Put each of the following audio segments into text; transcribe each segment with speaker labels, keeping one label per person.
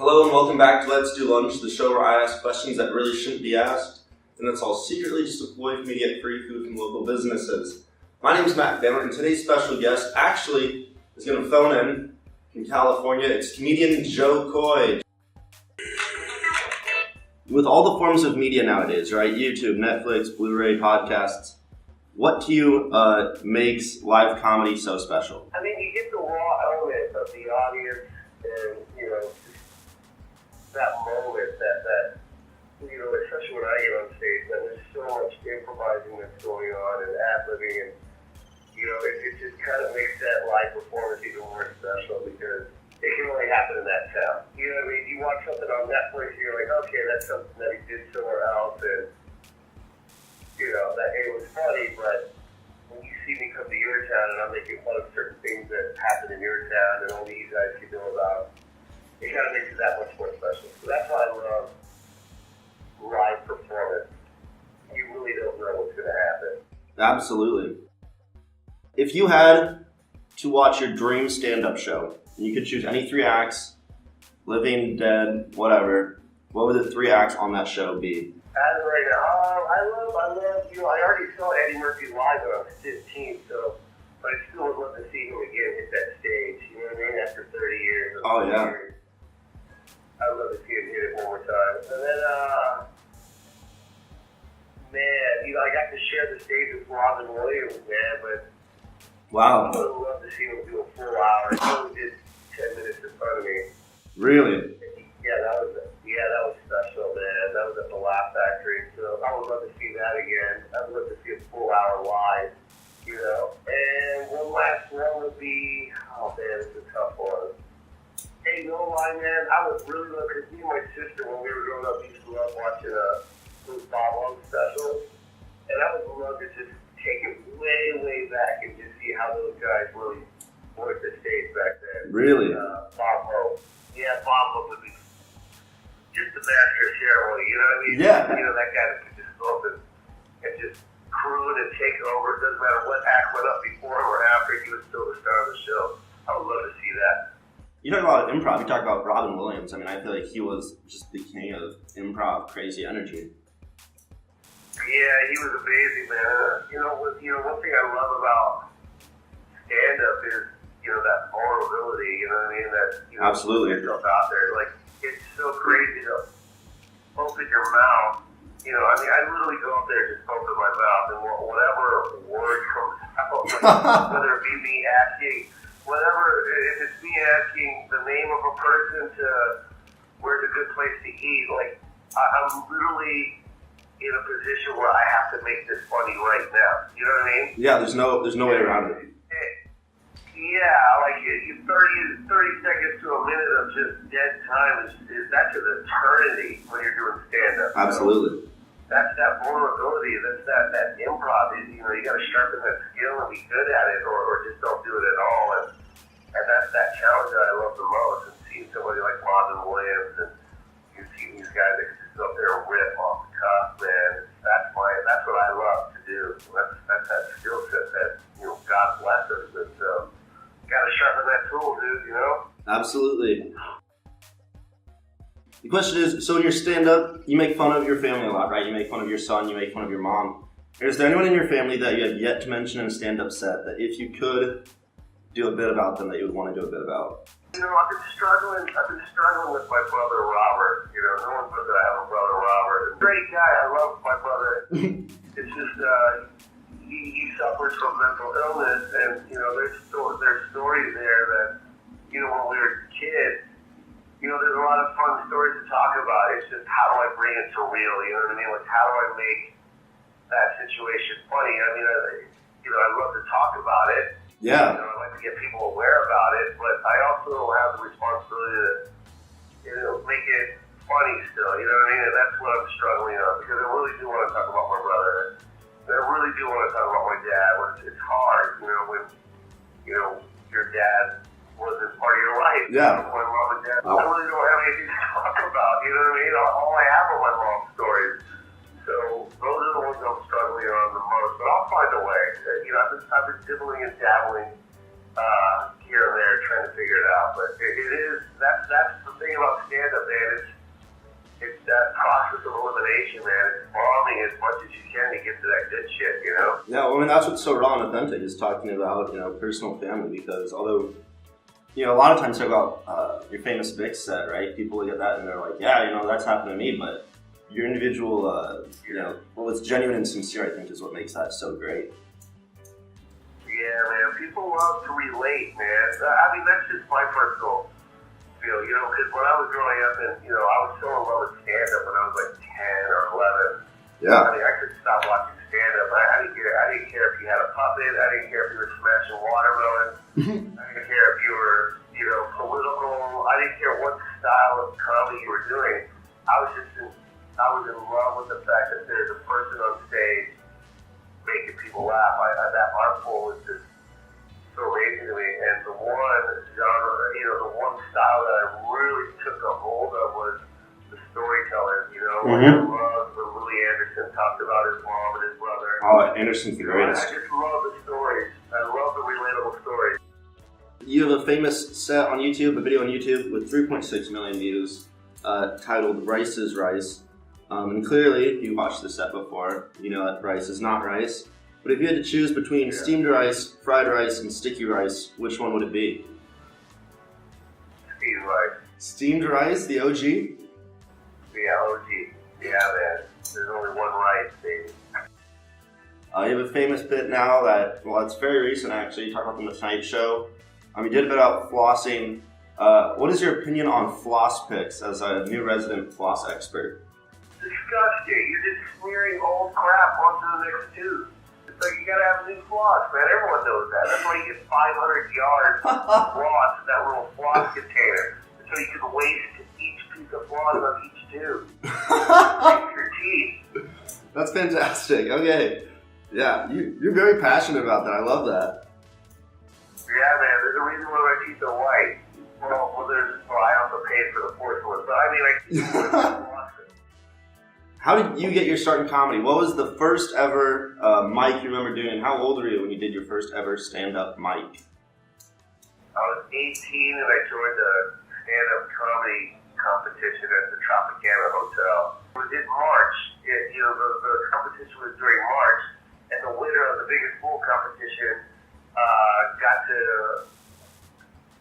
Speaker 1: Hello and welcome back to Let's Do Lunch, the show where I ask questions that really shouldn't be asked, and that's all secretly just a ploy for me to get free food from local businesses. My name is Matt Bammer, and today's special guest actually is going to phone in from California. It's comedian Jo Koy. With all the forms of media nowadays, right? YouTube, Netflix, Blu-ray, podcasts. What to you makes live comedy so special?
Speaker 2: I mean, you get the raw element of the audience and, that moment that especially when I get on stage, and there's so much improvising that's going on and ad-libbing and, it just kind of makes that live performance even more special because it can only happen in that town. You know what I mean? You watch something on Netflix, you're like, okay, that's something that he did somewhere else, and, that it was funny, but when you see me come to your town and I'm making fun of certain things that happen in your town and only you guys can know about, it kind of makes it that much more special. So that's why I love live performance. You really don't know what's going to happen.
Speaker 1: Absolutely. If you had to watch your dream stand-up show, and you could choose any 3 acts, living, dead, whatever, what would the 3 acts on that show be?
Speaker 2: As of right now, I already saw Eddie Murphy live when I was 15, but I still would love to see him again hit that stage, you know what I mean, after 30 years.
Speaker 1: Oh, yeah.
Speaker 2: I'd love to see him hit it one more time. And then, I got to share the stage with Robin Williams, man, but
Speaker 1: wow.
Speaker 2: I would love to see him do a full hour. He only did 10 minutes in front of me.
Speaker 1: Really?
Speaker 2: Yeah, that was special, man. That was at the Laugh Factory, so I would love to see that again. I would love to see a full hour live, And one last one would be, oh man, it's a tough one. Hey, no lie, man, I would really love, because me and my sister, when we were growing up, we used to love watching those Bob Hope specials, and I would love to just take it way, way back and just see how those guys really worked the stage back then.
Speaker 1: Really?
Speaker 2: Bob Hope. Yeah, Bob Hope would be just the master of ceremony, you know what I mean?
Speaker 1: Yeah.
Speaker 2: That guy that could just go up and just croon and take over. It doesn't matter what act went up before him or after, he was still the star of the show. I would love to see that.
Speaker 1: You talk about improv, you talk about Robin Williams. I mean, I feel like he was just the king of improv, crazy energy.
Speaker 2: Yeah, he was amazing, man. One thing I love about stand-up is, that vulnerability, you know what I mean? That,
Speaker 1: absolutely.
Speaker 2: Put yourself out there. Like, it's so crazy to open your mouth. I literally go up there and just open my mouth, and whatever word comes out, whether it be me asking, if it's me asking the name of a person to where's a good place to eat, like, I'm literally in a position where I have to make this funny right now. You know what I mean? Yeah,
Speaker 1: there's no way around it.
Speaker 2: Yeah, like 30 seconds to a minute of just dead time that's an eternity when you're doing stand-up.
Speaker 1: Absolutely.
Speaker 2: That's that vulnerability. That's that improv. You got to sharpen that skill and be good at it, or just don't do it at all. And that's that challenge that I love the most. And seeing somebody like Robin Williams and you see these guys that can just go up there and rip off the cuff, man. That's what I love to do. That's that skill set that God bless us with. Got to sharpen that tool, dude.
Speaker 1: Absolutely. The question is, so in your stand-up, you make fun of your family a lot, right? You make fun of your son, you make fun of your mom. Is there anyone in your family that you have yet to mention in a stand-up set that if you could do a bit about them that you would want to do a bit about?
Speaker 2: I've been struggling with my brother Robert. No one knows that I have a brother Robert. Great guy, I love my brother. It's just he suffers from mental illness, and there's stories there that when we were kids, there's a lot of fun stories to talk about. It's just how do I bring it to real? You know what I mean? Like, how do I make that situation funny? I mean, I love to talk about it.
Speaker 1: Yeah.
Speaker 2: I like to get people aware about it, but I also have the responsibility to make it funny still. You know what I mean? And that's what I'm struggling on, because I really do want to talk about my brother. And I really do want to talk about my dad. It's hard, when your dad wasn't part of your life.
Speaker 1: Yeah.
Speaker 2: My mom and dad. I really don't have anything to talk about. You know what I mean? All I have are my mom's stories. So those are the ones I'm struggling on the most. But I'll find a way. I've been dibbling and dabbling here and there trying to figure it out. But it is, that's the thing about stand-up, man. It's that process of elimination, man. It's bombing as much as you can to get to that good shit, you know?
Speaker 1: Yeah, well, I mean, that's what's so raw and authentic is talking about, personal family, because although, a lot of times talk about your famous Vic set, right? People look at that and they're like, yeah, that's happened to me, but your individual, well, it's genuine and sincere, I think, is what makes that so great.
Speaker 2: Yeah, man. People love to relate, man. I mean, that's just my personal feel, because when I was growing up and, I was so in love with stand-up when I was like 10 or 11.
Speaker 1: Yeah.
Speaker 2: I mean, I could stop watching stand-up. I didn't care if you had a puppet. I didn't care if you were smashing watermelons. I didn't care if you were, political. I didn't care what style of comedy you were doing. I was in love with the fact that there's a person on stage making people laugh. That art form was just so amazing to me. And the one genre, the one style that I really took a hold of was the storyteller. Like I love when Louis Anderson talked about his mom and his brother.
Speaker 1: Oh, Anderson's the greatest.
Speaker 2: I just love the stories. I love the relatable stories.
Speaker 1: You have a famous set on YouTube, a video on YouTube with 3.6 million views, titled Rice is Rice. And clearly, you watched the set before, you know that rice is not rice. But if you had to choose between steamed rice, fried rice, and sticky rice, which one would it be?
Speaker 2: Steamed rice.
Speaker 1: Steamed rice, the OG?
Speaker 2: Yeah, OG. Yeah, man. There's only one rice, baby.
Speaker 1: You have a famous bit now that, well, it's very recent actually. You talk about the Tonight Show. You did a bit about flossing. What is your opinion on floss picks as a new resident floss expert?
Speaker 2: Disgusting. You're just smearing old crap onto the next tooth. It's like you gotta have new floss, man. Everyone knows that. That's why you get 500 yards of floss in that little floss container. So you can waste each piece of floss on each tooth. Fix your teeth.
Speaker 1: That's fantastic. Okay. Yeah, you're very passionate about that. I love that.
Speaker 2: Yeah, man. There's a reason why my teeth are white. I also paid for the fourth one. But I mean,
Speaker 1: How did you get your start in comedy? What was the first ever mic you remember doing, and how old were you when you did your first ever stand-up mic?
Speaker 2: I was 18 and I joined a stand-up comedy competition at the Tropicana Hotel. It was in March. The competition was during March, and the winner of the biggest pool competition got to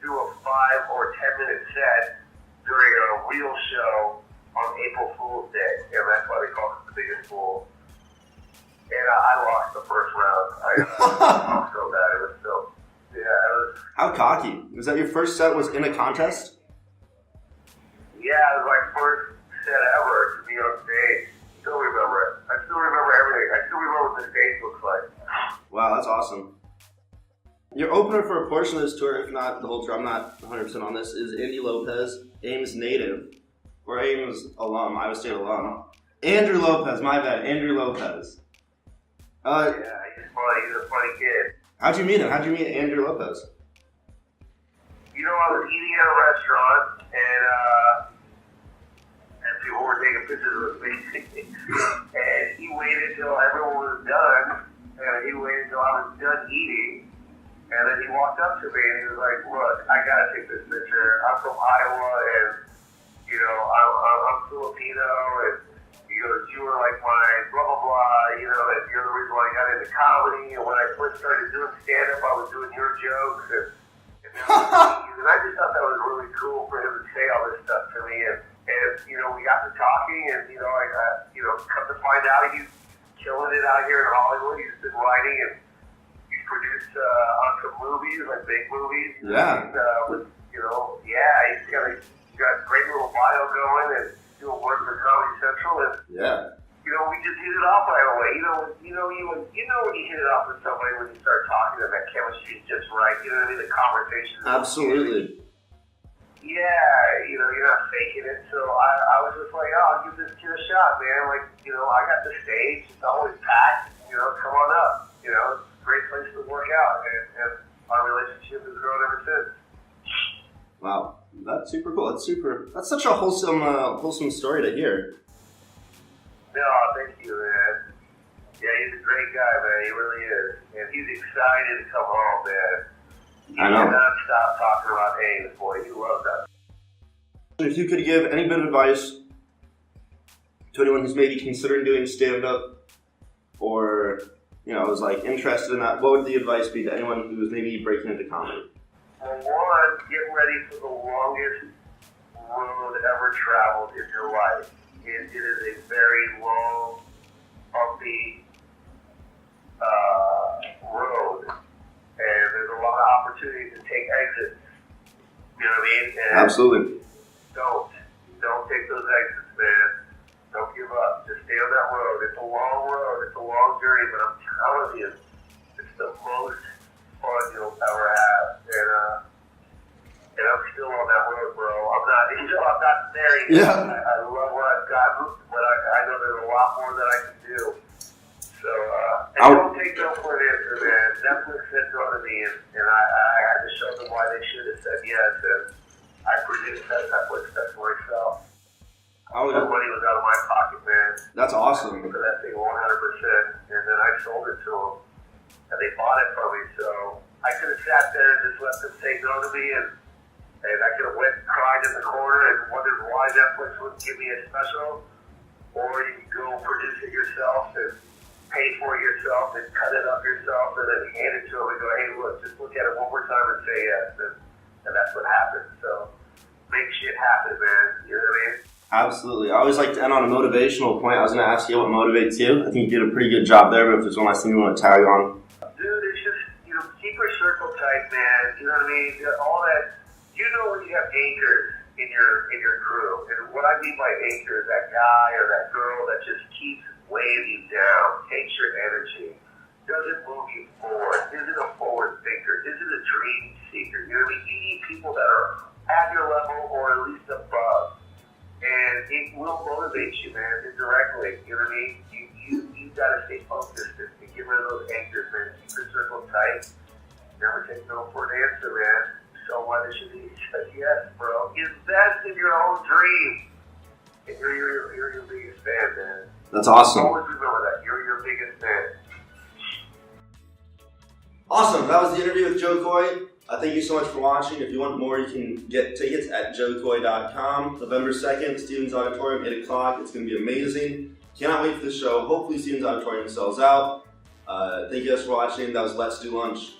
Speaker 2: do a 5 or 10 minute set during a real show on April Fool's Day, and that's why they call it the biggest pool. And I lost the first round. I felt so bad. It was so, it was.
Speaker 1: How cocky. Was that your first set was in a contest?
Speaker 2: Yeah, it was my first set ever to be on stage. Still remember it. I still remember everything. I still remember what the stage looks like.
Speaker 1: Wow, that's awesome. Your opener for a portion of this tour, if not the whole tour, I'm not 100% on this, is Andy Lopez, Ames native, or Ames alum, Iowa State alum. Andrew Lopez, my bad, Andrew Lopez.
Speaker 2: Yeah, he's funny. He's a funny kid.
Speaker 1: How'd you meet him? How'd you meet Andrew Lopez?
Speaker 2: I was eating at a restaurant, and people were taking pictures with me. And he waited till everyone was done, and he waited till I was done eating. And then he walked up to me and he was like, "Look, I gotta take this picture. I'm from Iowa, and I'm Filipino, and he goes, you were like my blah blah blah, and you're the reason why I got into comedy. And when I first started doing stand up, I was doing your jokes, and I just thought that was really cool for him to say all this stuff to me. And we got to talking, and I come to find out he's killing it out here in Hollywood. He's been writing and produced on some movies, like big movies.
Speaker 1: Yeah.
Speaker 2: He's got a great little bio going and doing work for Comedy Central. And
Speaker 1: yeah.
Speaker 2: We just hit it off right away. When you hit it off with somebody when you start talking and that chemistry's just right. You know what I mean? The conversation.
Speaker 1: Absolutely.
Speaker 2: Yeah, you're not faking it. So I was just like, I'll give this kid a shot, man. I got the stage. It's always packed. Come on up. It's a great place to work out, and our relationship has grown ever since.
Speaker 1: Wow, that's super cool. That's such a wholesome story to hear.
Speaker 2: No, thank you, man. Yeah, he's a great guy, man. He really is, and he's excited to come home, man.
Speaker 1: I know.
Speaker 2: You cannot stop talking about Ames, boy. You love that.
Speaker 1: If you could give any bit of advice to anyone who's maybe considering doing stand-up or, is like interested in that, what would the advice be to anyone who is maybe breaking into comedy?
Speaker 2: Well, one, get ready for the longest road ever traveled in your life. It is a very long, bumpy road, and there's a lot of opportunities to take exits. You know what I mean? And
Speaker 1: Absolutely.
Speaker 2: Don't take those exits, man. Don't give up. Just stay on that road. It's a long road. It's a long journey, but I'm telling you, it's the most fun you'll ever have. And I'm still on that road, bro. I'm not there yet.
Speaker 1: Yeah.
Speaker 2: I love where I've gotten, but I know there's a lot more that I can do. So, don't take no for an answer, man. Netflix said no to me, and I had to show them why they should have said yes, and I produced that Netflix stuff for myself. The money was out of my pocket, man.
Speaker 1: That's awesome.
Speaker 2: For that thing 100%, and then I sold it to them, and they bought it from me, so I could have sat there and just let them say no to me, and I could have went and cried in the corner and wondered why Netflix wouldn't give me a special, or you can go produce it yourself and pay for it yourself and cut it up yourself and then hand it to them and go, hey, look, just look at it one more time and say yes, and that's what happened. So make shit happen, man. You know what I mean?
Speaker 1: Absolutely. I always like to end on a motivational point. I was going to ask you what motivates you. I think you did a pretty good job there, but if there's one last thing you want to tag on.
Speaker 2: Dude, it's just, keep your circle tight, man. You know what I mean? All that, when you have anchors in your crew, and what I mean by anchor is that guy or that girl that just keeps weighing you down, takes your energy, doesn't move you forward, isn't a forward thinker, isn't a dream seeker. You know what I mean? You need people that are at your level or at least above. And it will motivate you, man, indirectly. You know what I mean? You gotta stay focused and get rid of those anchors, man. Keep your circle tight. Never take no for an answer, man. So what it should be said yes, bro. Invest in your own dream. And you're your biggest fan, man.
Speaker 1: That's awesome.
Speaker 2: Always remember that. You're your biggest fan.
Speaker 1: Awesome. That was the interview with Jo Koy. Thank you so much for watching. If you want more, you can get tickets at jokoy.com. November 2nd, Stevens Auditorium, 8 o'clock. It's going to be amazing. Cannot wait for the show. Hopefully Stevens Auditorium sells out. Thank you guys for watching. That was Let's Do Lunch.